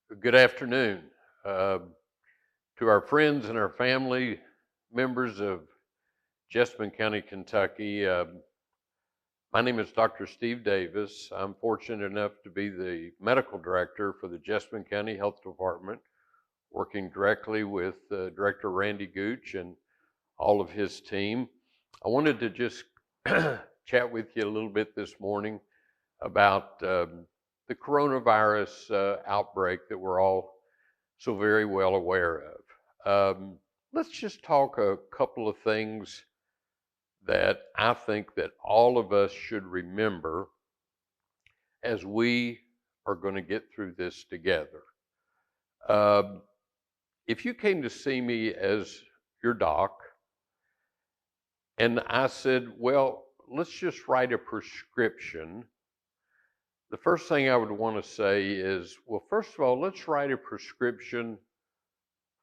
Good afternoon. Uh, to our friends and our family members of Jessamine County, Kentucky, my name is Dr. Steve Davis. I'm fortunate enough to be the medical director for the Jessamine County Health Department, working directly with Director Randy Gooch and all of his team. I wanted to just chat with you a little bit this morning about the coronavirus outbreak that we're all so very well aware of. Let's just talk a couple of things that I think that all of us should remember as we are going to get through this together. Um, if you came to see me as your doc and I said, well, let's just write a prescription, the first thing I would want to say is, well, first of all, let's write a prescription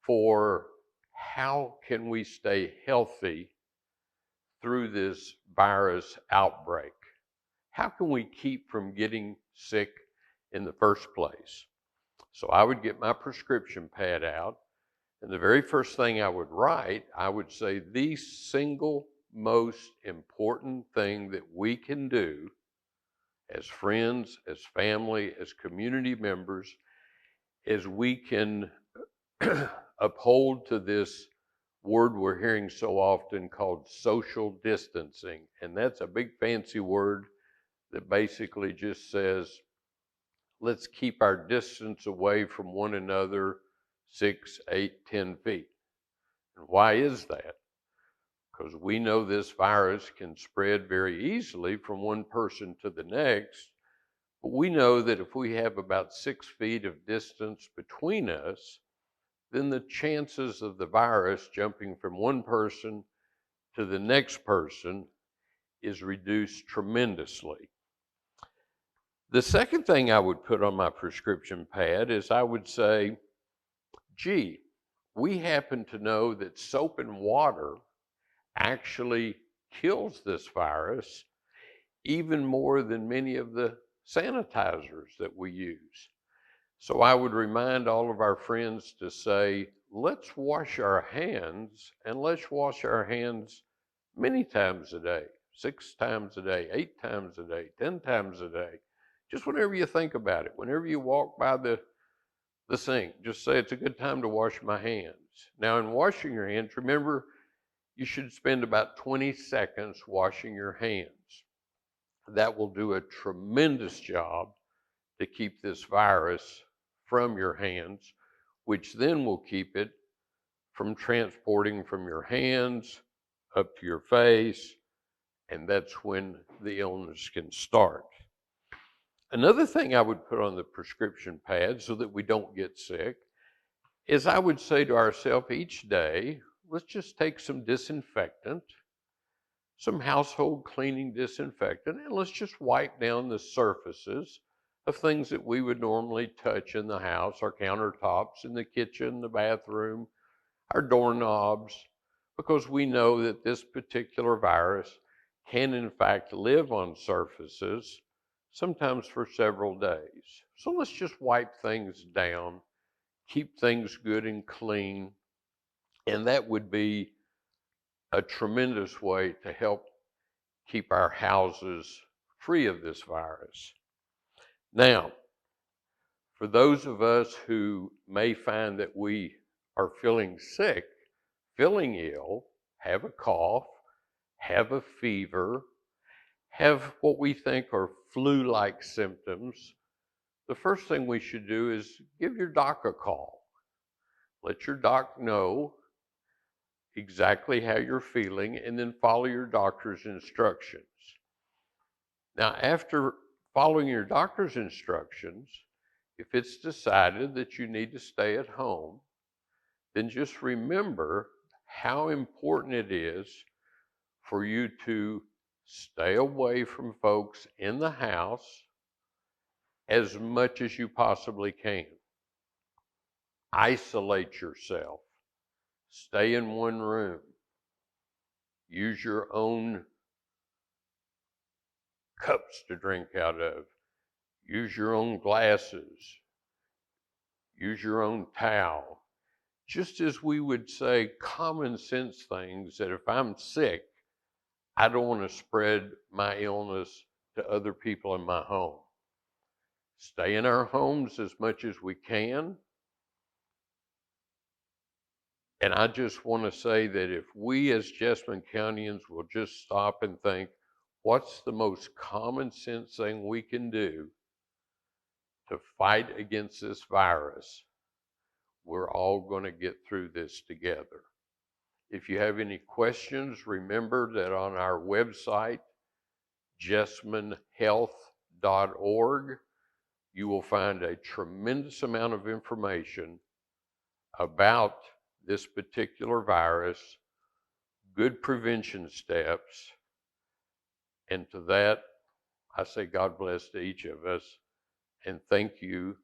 for how can we stay healthy through this virus outbreak? How can we keep from getting sick in the first place? So I would get my prescription pad out, and the very first thing I would write, I would say the single most important thing that we can do as friends, as family, as community members, is we can uphold to this word we're hearing so often called social distancing. And that's a big fancy word that basically just says, let's keep our distance away from one another 6, 8, 10 feet. And why is that? Because we know this virus can spread very easily from one person to the next. But we know that if we have about 6 feet of distance between us, then the chances of the virus jumping from one person to the next person is reduced tremendously. The second thing I would put on my prescription pad is I would say, gee, we happen to know that soap and water actually kills this virus even more than many of the sanitizers that we use. So I would remind all of our friends to say, let's wash our hands, and let's wash our hands many times a day, 6 times a day, 8 times a day, 10 times a day. Just whenever you think about it, whenever you walk by the sink, just say it's a good time to wash my hands. Now, in washing your hands, remember you should spend about 20 seconds washing your hands. That will do a tremendous job to keep this virus from your hands, which then will keep it from transporting from your hands up to your face, and that's when the illness can start. Another thing I would put on the prescription pad so that we don't get sick is I would say to ourselves each day, let's just take some disinfectant, some household cleaning disinfectant, and let's just wipe down the surfaces of things that we would normally touch in the house, our countertops in the kitchen, the bathroom, our doorknobs, because we know that this particular virus can in fact live on surfaces, sometimes for several days. So let's just wipe things down, keep things good and clean, and that would be a tremendous way to help keep our houses free of this virus. Now, for those of us who may find that we are feeling sick, feeling ill, have a cough, have a fever, have what we think are flu-like symptoms, the first thing we should do is give your doc a call. Let your doc know exactly how you're feeling and then follow your doctor's instructions. Now, after following your doctor's instructions, if it's decided that you need to stay at home, then just remember how important it is for you to stay away from folks in the house as much as you possibly can. Isolate yourself. Stay in one room. Use your own cups to drink out of. Use your own glasses. use your own towel. Just as we would say common sense things that if I'm sick, I don't want to spread my illness to other people in my home. Stay in our homes as much as we can. And I just want to say that if we as Jessamine Countyans will just stop and think, what's the most common sense thing we can do to fight against this virus, we're all going to get through this together. If you have any questions, remember that on our website, jessaminehealth.org, you will find a tremendous amount of information about this particular virus, good prevention steps, and to that, I say God bless to each of us, and thank you